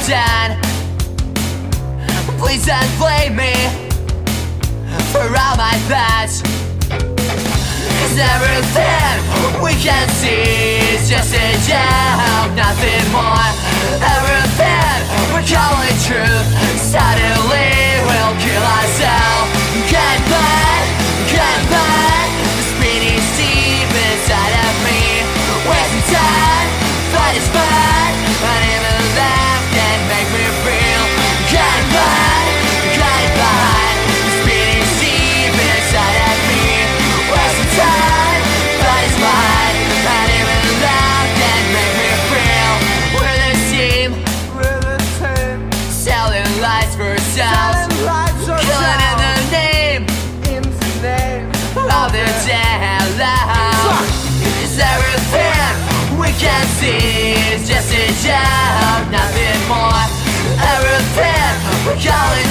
done. Please don't blame me for all my thoughts, 'cause everything we can see is just a joke, nothing more. Everything we call it truth suddenly will kill us all. Goodbye, goodbye. The spin is deep inside of me, wasting time, but it's fun. And even laugh can make me feel. Goodbye, goodbye. The spin is deep inside of me, wasting time, but it's fun. And even laugh can make me feel. We're the team, selling lies for ourselves, killing in the name of the dead loud. 'Cause everything we can see is just a joke, nothing more. Everything we call it